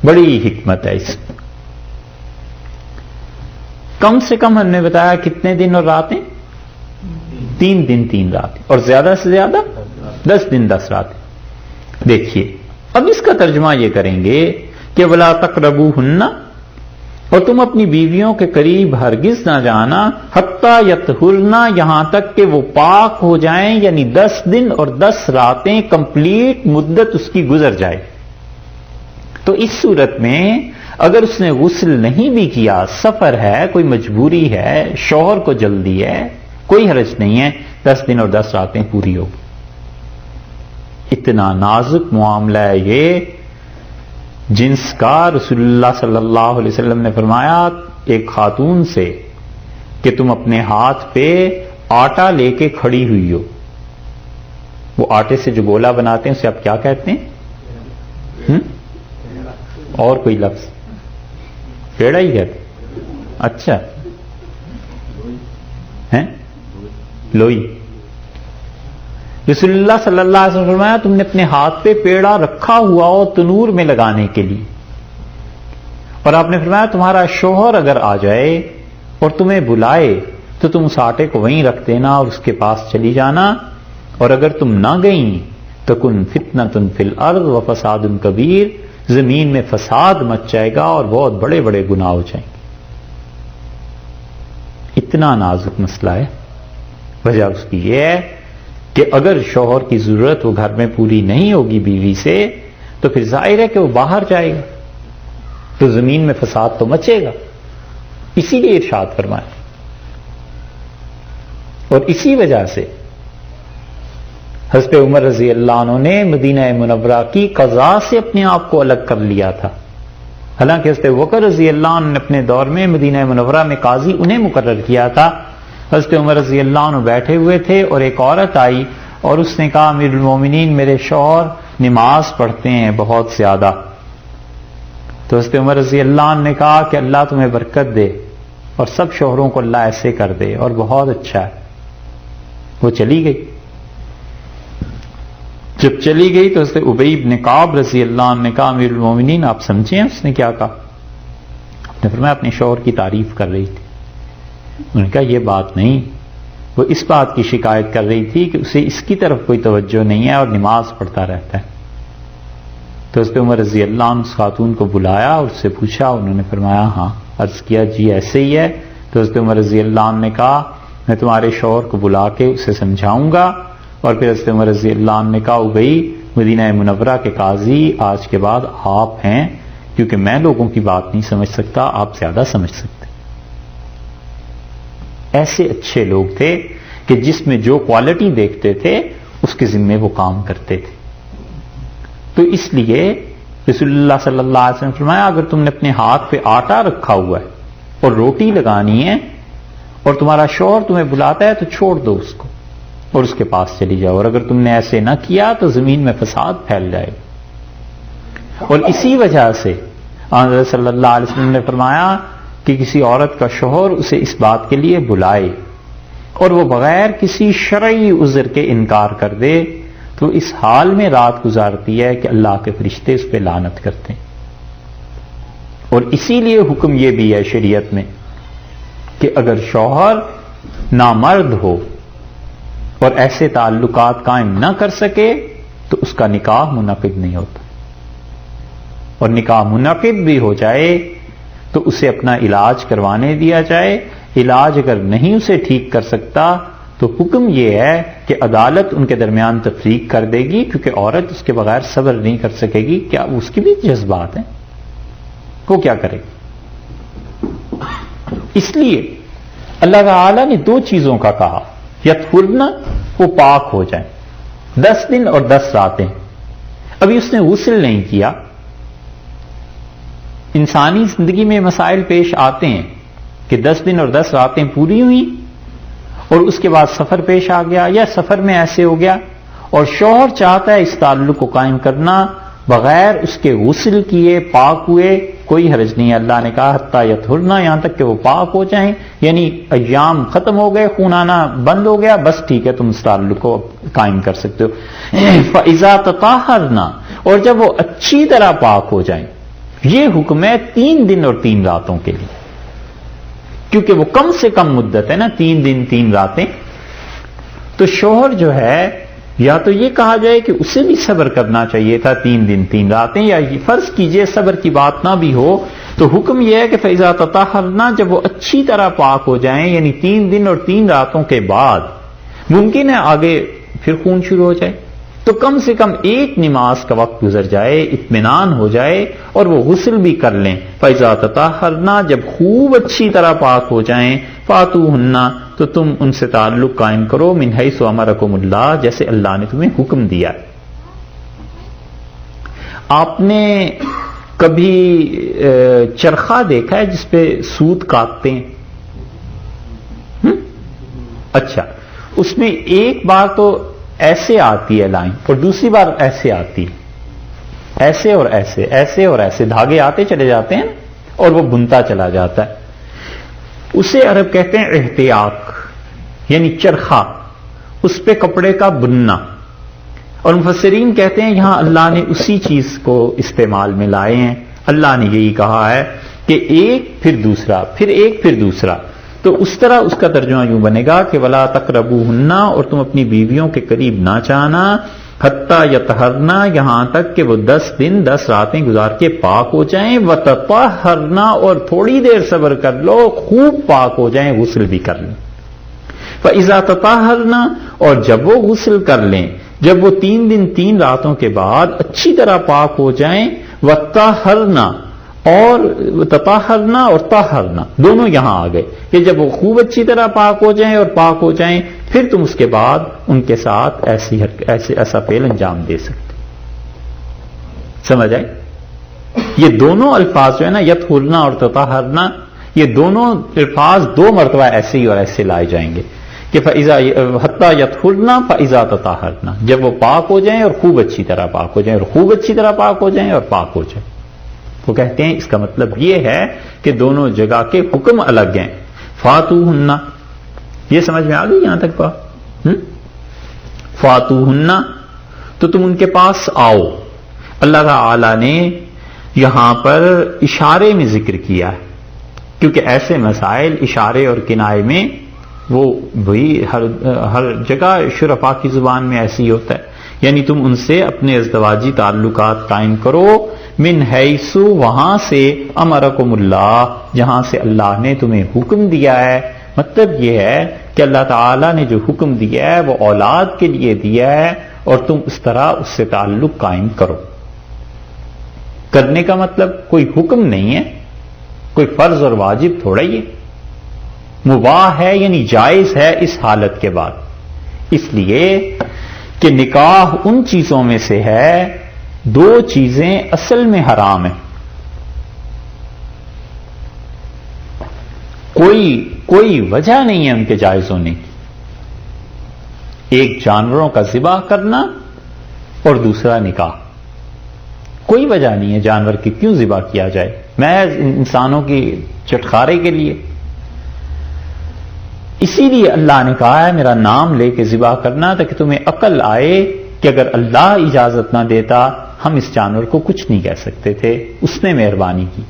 بڑی حکمت ہے اس میں. کم سے کم ہم نے بتایا کتنے دن اور راتیں؟ 3 دن 3 راتیں، اور زیادہ سے زیادہ 10 دن 10 راتیں. دیکھیے اب اس کا ترجمہ یہ کریں گے کہ وَلَا تَقْرَبُوهُنَّ، اور تم اپنی بیویوں کے قریب ہرگز نہ جانا، حتیٰ یطہرن، یہاں تک کہ وہ پاک ہو جائیں، یعنی 10 دن اور 10 راتیں کمپلیٹ مدت اس کی گزر جائے. تو اس صورت میں اگر اس نے غسل نہیں بھی کیا، سفر ہے، کوئی مجبوری ہے، شوہر کو جلدی ہے، کوئی حرج نہیں ہے، 10 دن اور 10 راتیں پوری ہو. اتنا نازک معاملہ ہے یہ، جنس کا رسول اللہ صلی اللہ علیہ وسلم نے فرمایا ایک خاتون سے کہ تم اپنے ہاتھ پہ آٹا لے کے کھڑی ہوئی ہو، وہ آٹے سے جو گولا بناتے ہیں اسے آپ کیا کہتے ہیں؟ اور کوئی لفظ؟ پیڑا ہی کہتے ہیں؟ اچھا ہیں، لوئی۔ رسول اللہ صلی اللہ علیہ وسلم نے فرمایا تم نے اپنے ہاتھ پہ پیڑا رکھا ہوا ہو تنور میں لگانے کے لیے، اور آپ نے فرمایا تمہارا شوہر اگر آ جائے اور تمہیں بلائے تو تم اس آٹے کو وہیں رکھ دینا اور اس کے پاس چلی جانا، اور اگر تم نہ گئیں تو کن فتنۃ فی الارض و فساد کبیر، زمین میں فساد مچ جائے گا اور بہت بڑے بڑے گناہ ہو جائیں گے۔ اتنا نازک مسئلہ ہے۔ وجہ اس کی یہ ہے کہ اگر شوہر کی ضرورت وہ گھر میں پوری نہیں ہوگی بیوی سے، تو پھر ظاہر ہے کہ وہ باہر جائے گا تو زمین میں فساد تو مچے گا۔ اسی لیے ارشاد فرمایا، اور اسی وجہ سے حضرت عمر رضی اللہ عنہ نے مدینہ منورہ کی قضا سے اپنے آپ کو الگ کر لیا تھا، حالانکہ حضرت بکر رضی اللہ عنہ نے اپنے دور میں مدینہ منورہ میں قاضی انہیں مقرر کیا تھا۔ حضرت عمر رضی اللہ عنہ بیٹھے ہوئے تھے اور ایک عورت آئی اور اس نے کہا امیر المومنین میرے شوہر نماز پڑھتے ہیں بہت زیادہ۔ تو حضرت عمر رضی اللہ عنہ نے کہا کہ اللہ تمہیں برکت دے اور سب شوہروں کو اللہ ایسے کر دے، اور بہت اچھا ہے۔ وہ چلی گئی۔ جب چلی گئی تو حضرت ابی بن کعب رضی اللہ عنہ نے کہا امیر المومنین آپ سمجھیں اس نے کیا کہا؟ نے فرمایا اپنے شوہر کی تعریف کر رہی تھی۔ انہوں نے کہا یہ بات نہیں، وہ اس بات کی شکایت کر رہی تھی کہ اسے اس کی طرف کوئی توجہ نہیں ہے اور نماز پڑھتا رہتا ہے۔ تو حضرت عمر رضی اللہ عنہ اس خاتون کو بلایا اور اس سے پوچھا، انہوں نے فرمایا ہاں۔ عرض کیا جی ایسے ہی ہے۔ تو حضرت عمر رضی اللہ عنہ نے کہا میں تمہارے شوہر کو بلا کے اسے سمجھاؤں گا۔ اور پھر حضرت عمر رضی اللہ عنہ نے کہا ابئی مدینہ منورہ کے قاضی آج کے بعد آپ ہیں، کیونکہ میں لوگوں کی بات نہیں سمجھ سکتا، آپ زیادہ سمجھ سکتے۔ ایسے اچھے لوگ تھے کہ جس میں جو کوالٹی دیکھتے تھے اس کے ذمے وہ کام کرتے تھے۔ تو اس لیے رسول اللہ صلی اللہ علیہ وسلم نے فرمایا اگر تم نے اپنے ہاتھ پہ آٹا رکھا ہوا ہے اور روٹی لگانی ہے اور تمہارا شوہر تمہیں بلاتا ہے تو چھوڑ دو اس کو اور اس کے پاس چلی جاؤ، اور اگر تم نے ایسے نہ کیا تو زمین میں فساد پھیل جائے گا۔ اور اسی وجہ سے حضرت صلی اللہ علیہ وسلم نے فرمایا کہ کسی عورت کا شوہر اسے اس بات کے لیے بلائے اور وہ بغیر کسی شرعی عذر کے انکار کر دے تو اس حال میں رات گزارتی ہے کہ اللہ کے فرشتے اس پہ لعنت کرتے ہیں۔ اور اسی لیے حکم یہ بھی ہے شریعت میں کہ اگر شوہر نامرد ہو اور ایسے تعلقات قائم نہ کر سکے تو اس کا نکاح منعقد نہیں ہوتا، اور نکاح منعقد بھی ہو جائے تو اسے اپنا علاج کروانے دیا جائے۔ علاج اگر نہیں اسے ٹھیک کر سکتا تو حکم یہ ہے کہ عدالت ان کے درمیان تفریق کر دے گی، کیونکہ عورت اس کے بغیر صبر نہیں کر سکے گی۔ کیا اس کی بھی جذبات ہیں، وہ کیا کرے گی؟ اس لیے اللہ تعالی نے دو چیزوں کا کہا، یطہرن وہ پاک ہو جائیں، 10 دن اور 10 راتیں۔ ابھی اس نے غسل نہیں کیا۔ انسانی زندگی میں مسائل پیش آتے ہیں کہ 10 دن اور 10 راتیں پوری ہوئی اور اس کے بعد سفر پیش آ گیا یا سفر میں ایسے ہو گیا اور شوہر چاہتا ہے اس تعلق کو قائم کرنا بغیر اس کے غسل کیے پاک ہوئے، کوئی حرج نہیں ہے۔ اللہ نے کہا حتیٰ یطہرنا، یہاں تک کہ وہ پاک ہو جائیں، یعنی ایام ختم ہو گئے، خون آنا بند ہو گیا، بس ٹھیک ہے تم اس تعلق کو قائم کر سکتے ہو۔ فَإِذَا تَطَهَّرْنَا، اور جب وہ اچھی طرح پاک ہو جائیں، یہ حکم ہے 3 دن اور 3 راتوں کے لیے، کیونکہ وہ کم سے کم مدت ہے نا، 3 دن 3 راتیں۔ تو شوہر جو ہے یا تو یہ کہا جائے کہ اسے بھی صبر کرنا چاہیے تھا 3 دن 3 راتیں، یا یہ فرض کیجئے صبر کی بات نہ بھی ہو تو حکم یہ ہے کہ فَإِذَا تَطَهَّرْنَا، جب وہ اچھی طرح پاک ہو جائیں، یعنی 3 دن اور 3 راتوں کے بعد ممکن ہے آگے پھر خون شروع ہو جائے، تو کم سے کم ایک نماز کا وقت گزر جائے، اطمینان ہو جائے اور وہ غسل بھی کر لیں۔ فَإِذَا تَطَهَّرْنَا، جب خوب اچھی طرح پاک ہو جائیں، فَاتُوهُنَّ، تو تم ان سے تعلق قائم کرو، مِنْ حَيْثُ أَمَرَكُمُ اللَّهُ، جیسے اللہ نے تمہیں حکم دیا۔ آپ نے کبھی چرخہ دیکھا ہے جس پہ سوت کاٹتے ہیں؟ اچھا، اس میں ایک بار تو ایسے آتی ہے لائن اور دوسری بار ایسے آتی ہے، ایسے اور ایسے، ایسے اور ایسے دھاگے آتے چلے جاتے ہیں اور وہ بنتا چلا جاتا ہے، اسے عرب کہتے ہیں احتیاق، یعنی چرخا، اس پہ کپڑے کا بننا. اور مفسرین کہتے ہیں یہاں اللہ نے اسی چیز کو استعمال میں لائے ہیں. اللہ نے یہی کہا ہے کہ ایک پھر دوسرا، پھر ایک پھر دوسرا. تو اس طرح اس کا ترجمہ یوں بنے گا کہ ولا تقربوہن، اور تم اپنی بیویوں کے قریب نہ جانا، حتی یطہرنا، یہاں تک کہ وہ 10 دن 10 راتیں گزار کے پاک ہو جائیں، وتطہرنا، اور تھوڑی دیر صبر کر لو، خوب پاک ہو جائیں، غسل بھی کر لیں. فَإِذَا تَطَهَّرْنَ، اور جب وہ غسل کر لیں، جب وہ 3 دن 3 راتوں کے بعد اچھی طرح پاک ہو جائیں، وَطَّهَّرْنَ، اور تطہرنا اور طہرنا دونوں یہاں آ گئے کہ جب وہ خوب اچھی طرح پاک ہو جائیں اور پاک ہو جائیں، پھر تم اس کے بعد ان کے ساتھ ایسا فعل انجام دے سکتے. سمجھ آئے؟ یہ دونوں الفاظ جو ہے نا، یطہرنا اور تطہرنا، یہ دونوں الفاظ 2 مرتبہ ایسے ہی اور ایسے لائے جائیں گے کہ حتی یطہرنا فاذا تطہرنا، جب وہ پاک ہو جائیں اور خوب اچھی طرح پاک ہو جائیں، اور خوب اچھی طرح پاک ہو جائیں اور پاک ہو جائیں. وہ کہتے ہیں اس کا مطلب یہ ہے کہ دونوں جگہ کے حکم الگ ہیں. فاتوہن، یہ سمجھ میں آ گئی یہاں تک بات؟ فاتوہن، تو تم ان کے پاس آؤ. اللہ تعالی نے یہاں پر اشارے میں ذکر کیا ہے، کیونکہ ایسے مسائل اشارے اور کنائے میں وہ وہی ہر جگہ شرفاء کی زبان میں ایسی ہی ہوتا ہے. یعنی تم ان سے اپنے ازدواجی تعلقات قائم کرو، من حیث، وہاں سے، امرکم اللہ، جہاں سے اللہ نے تمہیں حکم دیا ہے. مطلب یہ ہے کہ اللہ تعالیٰ نے جو حکم دیا ہے وہ اولاد کے لیے دیا ہے، اور تم اس طرح اس سے تعلق قائم کرو. کرنے کا مطلب کوئی حکم نہیں ہے، کوئی فرض اور واجب تھوڑا ہی ہے، مباح ہے، یعنی جائز ہے اس حالت کے بعد. اس لیے کہ نکاح ان چیزوں میں سے ہے، 2 چیزیں اصل میں حرام ہیں. کوئی وجہ نہیں ہے ان کے جائز ہونے کی. ایک جانوروں کا ذبح کرنا اور دوسرا نکاح. کوئی وجہ نہیں ہے جانور کی کیوں ذبح کیا جائے، محض انسانوں کی چٹخارے کے لیے. اسی لیے اللہ نے کہا ہے میرا نام لے کے ذبح کرنا، تاکہ تمہیں عقل آئے کہ اگر اللہ اجازت نہ دیتا ہم اس جانور کو کچھ نہیں کہہ سکتے تھے، اس نے مہربانی کی.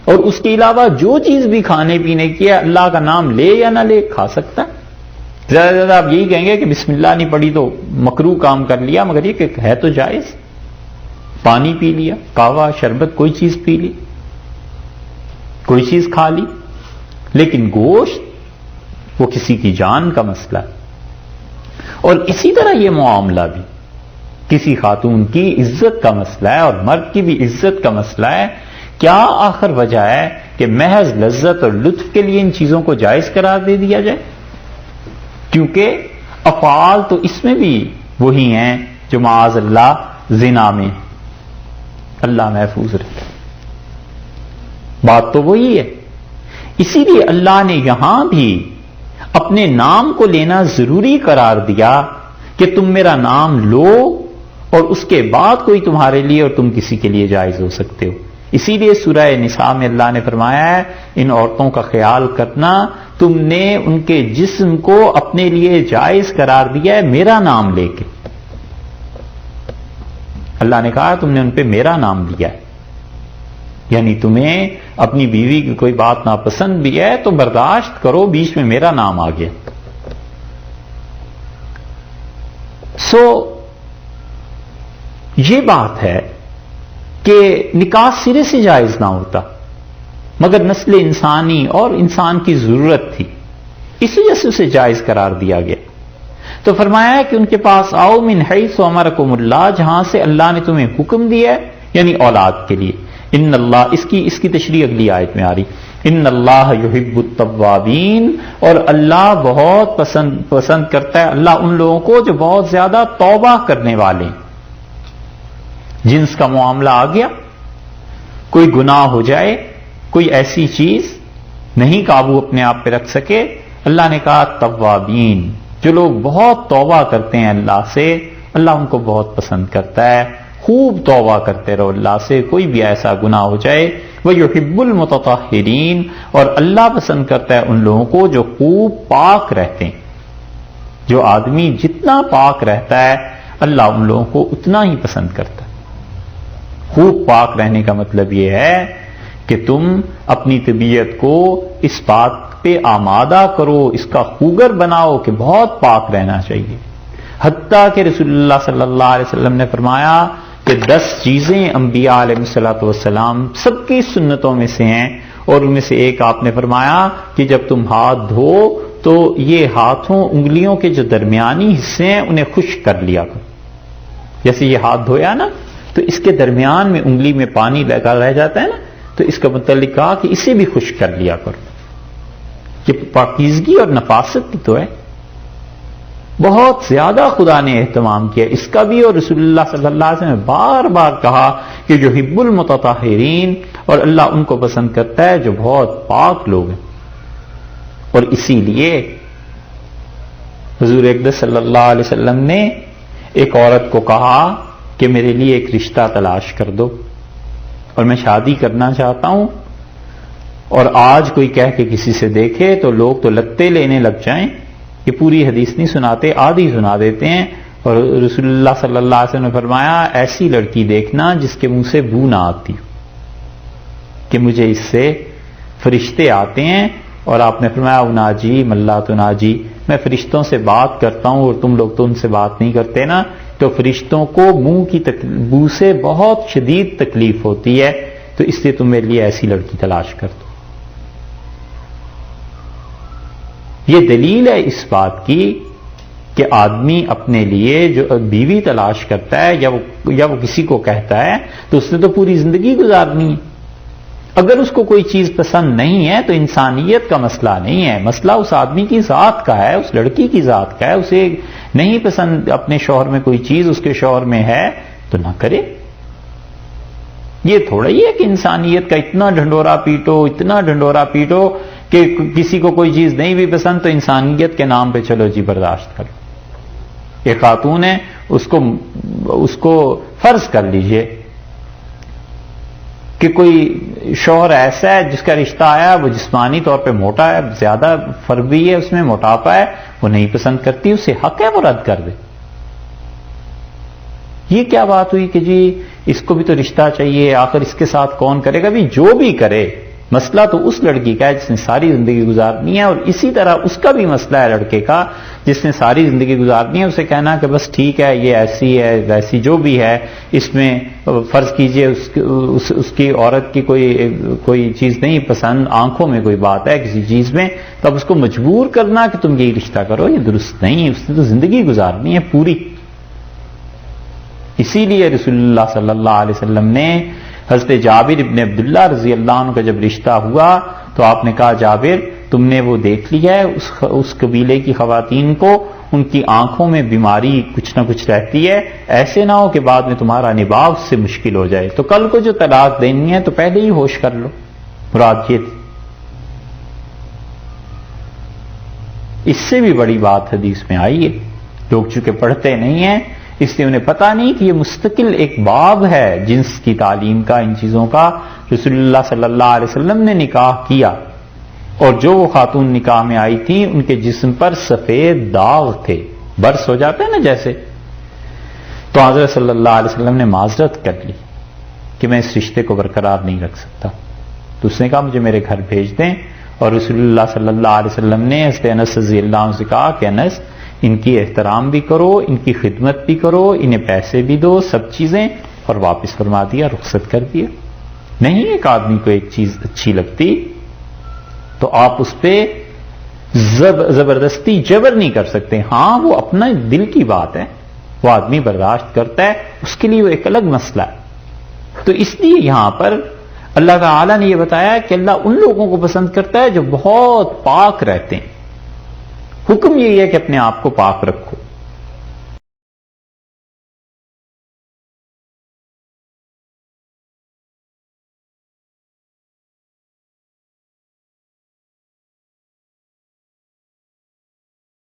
اور اس کے علاوہ جو چیز بھی کھانے پینے کی ہے، اللہ کا نام لے یا نہ لے کھا سکتا ہے. زیادہ سے زیادہ آپ یہی کہیں گے کہ بسم اللہ نہیں پڑھی تو مکروہ کام کر لیا، مگر یہ کہ ہے تو جائز. پانی پی لیا، قہوہ، شربت، کوئی چیز پی لی، کوئی چیز کھا لی. لیکن گوشت وہ کسی کی جان کا مسئلہ ہے. اور اسی طرح یہ معاملہ بھی کسی خاتون کی عزت کا مسئلہ ہے اور مرد کی بھی عزت کا مسئلہ ہے. کیا آخر وجہ ہے کہ محض لذت اور لطف کے لیے ان چیزوں کو جائز قرار دے دیا جائے؟ کیونکہ افعال تو اس میں بھی وہی ہیں جو معاذ اللہ زنا میں. اللہ محفوظ رکھے. بات تو وہی ہے. اسی لیے اللہ نے یہاں بھی اپنے نام کو لینا ضروری قرار دیا کہ تم میرا نام لو اور اس کے بعد کوئی تمہارے لیے اور تم کسی کے لیے جائز ہو سکتے ہو. اسی لیے سورہ نساء میں اللہ نے فرمایا ہے ان عورتوں کا خیال کرنا، تم نے ان کے جسم کو اپنے لیے جائز قرار دیا ہے میرا نام لے کے. اللہ نے کہا تم نے ان پہ میرا نام لیا ہے، یعنی تمہیں اپنی بیوی کی کوئی بات ناپسند بھی ہے تو برداشت کرو، بیچ میں میرا نام آ گیا. یہ بات ہے کہ نکاح سرے سے جائز نہ ہوتا، مگر نسل انسانی اور انسان کی ضرورت تھی، اس وجہ سے اسے جائز قرار دیا گیا. تو فرمایا ہے کہ ان کے پاس آؤ من حیث امرکم اللہ، جہاں سے اللہ نے تمہیں حکم دیا ہے، یعنی اولاد کے لیے. ان اللہ، اس کی تشریح اگلی آیت میں آ رہی. ان اللہ یحب التوابین، اور اللہ بہت پسند کرتا ہے، اللہ ان لوگوں کو جو بہت زیادہ توبہ کرنے والے ہیں. جنس کا معاملہ آ گیا، کوئی گناہ ہو جائے، کوئی ایسی چیز نہیں قابو اپنے آپ پہ رکھ سکے، اللہ نے کہا توابین، جو لوگ بہت توبہ کرتے ہیں اللہ سے، اللہ ان کو بہت پسند کرتا ہے. خوب توبہ کرتے رہو اللہ سے، کوئی بھی ایسا گناہ ہو جائے. وَيُحِبُّ الْمُتَطَهِّرِينَ، اور اللہ پسند کرتا ہے ان لوگوں کو جو خوب پاک رہتے ہیں. جو آدمی جتنا پاک رہتا ہے اللہ ان لوگوں کو اتنا ہی پسند کرتا ہے. خوب پاک رہنے کا مطلب یہ ہے کہ تم اپنی طبیعت کو اس بات پہ آمادہ کرو، اس کا خوگر بناؤ کہ بہت پاک رہنا چاہیے. حتیٰ کہ رسول اللہ صلی اللہ علیہ وسلم نے فرمایا کہ 10 چیزیں انبیاء علیہ الصلوۃ والسلام سب کی سنتوں میں سے ہیں، اور ان میں سے ایک آپ نے فرمایا کہ جب تم ہاتھ دھو تو یہ ہاتھوں انگلیوں کے جو درمیانی حصے ہیں انہیں خشک کر لیا کرو. جیسے یہ ہاتھ دھویا نا تو اس کے درمیان میں انگلی میں پانی لگا رہ جاتا ہے نا، تو اس کا متعلق کہا کہ اسے بھی خشک کر لیا کرو. یہ پاکیزگی اور نفاست کی تو ہے. بہت زیادہ خدا نے اہتمام کیا اس کا بھی، اور رسول اللہ صلی اللہ علیہ وسلم نے بار بار کہا کہ جو حب المتطہرین، اور اللہ ان کو پسند کرتا ہے جو بہت پاک لوگ ہیں. اور اسی لیے حضور اقدس صلی اللہ علیہ وسلم نے ایک عورت کو کہا کہ میرے لیے ایک رشتہ تلاش کر دو اور میں شادی کرنا چاہتا ہوں. اور آج کوئی کہہ کے کسی سے دیکھے تو لوگ تو لتے لینے لگ جائیں. یہ پوری حدیث نہیں سناتے، آدھی سنا دیتے ہیں. اور رسول اللہ صلی اللہ علیہ وسلم نے فرمایا ایسی لڑکی دیکھنا جس کے منہ سے بو نہ آتی کہ مجھے اس سے فرشتے آتے ہیں. اور آپ نے فرمایا اناجی ملا تو ناجی، میں فرشتوں سے بات کرتا ہوں اور تم لوگ تو ان سے بات نہیں کرتے نا. تو فرشتوں کو منہ کی بو سے بہت شدید تکلیف ہوتی ہے، تو اس لیے تم میرے لیے ایسی لڑکی تلاش کر دو. یہ دلیل ہے اس بات کی کہ آدمی اپنے لیے جو بیوی تلاش کرتا ہے یا وہ کسی کو کہتا ہے تو اس نے تو پوری زندگی گزارنی ہے. اگر اس کو کوئی چیز پسند نہیں ہے تو انسانیت کا مسئلہ نہیں ہے، مسئلہ اس آدمی کی ذات کا ہے، اس لڑکی کی ذات کا ہے. اسے نہیں پسند اپنے شوہر میں کوئی چیز، اس کے شوہر میں ہے تو نہ کرے. یہ تھوڑا ہی ہے کہ انسانیت کا اتنا ڈھنڈورا پیٹو کہ کسی کو کوئی چیز نہیں بھی پسند تو انسانیت کے نام پہ چلو جی برداشت کرو. ایک خاتون ہے، اس کو فرض کر لیجئے کہ کوئی شوہر ایسا ہے جس کا رشتہ آیا، وہ جسمانی طور پہ موٹا ہے، زیادہ فربی ہے، اس میں موٹاپا ہے، وہ نہیں پسند کرتی، اسے حق ہے وہ رد کر دے. یہ کیا بات ہوئی کہ جی اس کو بھی تو رشتہ چاہیے، آخر اس کے ساتھ کون کرے گا؟ بھی جو بھی کرے، مسئلہ تو اس لڑکی کا ہے جس نے ساری زندگی گزارنی ہے، اور اسی طرح اس کا بھی مسئلہ ہے لڑکے کا جس نے ساری زندگی گزارنی ہے. اسے کہنا کہ بس ٹھیک ہے یہ ایسی ہے ویسی جو بھی ہے، اس میں فرض کیجئے اس کی عورت کی کوئی چیز نہیں پسند، آنکھوں میں کوئی بات ہے کسی چیز میں، تو اب اس کو مجبور کرنا کہ تم یہی رشتہ کرو، یہ درست نہیں. اس نے تو زندگی گزارنی ہے پوری. اسی لیے رسول اللہ صلی اللہ علیہ وسلم نے حضرت جابر ابن عبداللہ رضی اللہ عنہ کا جب رشتہ ہوا تو آپ نے کہا جابر تم نے وہ دیکھ لیا ہے اس قبیلے کی خواتین کو، ان کی آنکھوں میں بیماری کچھ نہ کچھ رہتی ہے، ایسے نہ ہو کہ بعد میں تمہارا نباہ اس سے مشکل ہو جائے، تو کل کو جو طلاق دینی ہے تو پہلے ہی ہوش کر لو. مراد یہ تھی. اس سے بھی بڑی بات حدیث میں آئی ہے. لوگ چونکہ پڑھتے نہیں ہیں اس لیے انہیں پتہ نہیں کہ یہ مستقل ایک باب ہے جنس کی تعلیم کا، ان چیزوں کا. رسول اللہ صلی اللہ علیہ وسلم نے نکاح کیا اور جو وہ خاتون نکاح میں آئی تھی ان کے جسم پر سفید داغ تھے، برس ہو جاتا ہے نا جیسے. تو حضرت صلی اللہ علیہ وسلم نے معذرت کر لی کہ میں اس رشتے کو برقرار نہیں رکھ سکتا. تو اس نے کہا مجھے میرے گھر بھیج دیں. اور رسول اللہ صلی اللہ علیہ وسلم نے حضرت انس رضی اللہ عنہ سے کہا کہ انس ان کی احترام بھی کرو، ان کی خدمت بھی کرو، انہیں پیسے بھی دو، سب چیزیں، اور واپس فرما دیا، رخصت کر دیا. نہیں ایک آدمی کو ایک چیز اچھی لگتی تو آپ اس پہ زبردستی جبر نہیں کر سکتے. ہاں وہ اپنا دل کی بات ہے، وہ آدمی برداشت کرتا ہے، اس کے لیے وہ ایک الگ مسئلہ ہے. تو اس لیے یہاں پر اللہ تعالی نے یہ بتایا کہ اللہ ان لوگوں کو پسند کرتا ہے جو بہت پاک رہتے ہیں. حکم یہی ہے کہ اپنے آپ کو پاک رکھو.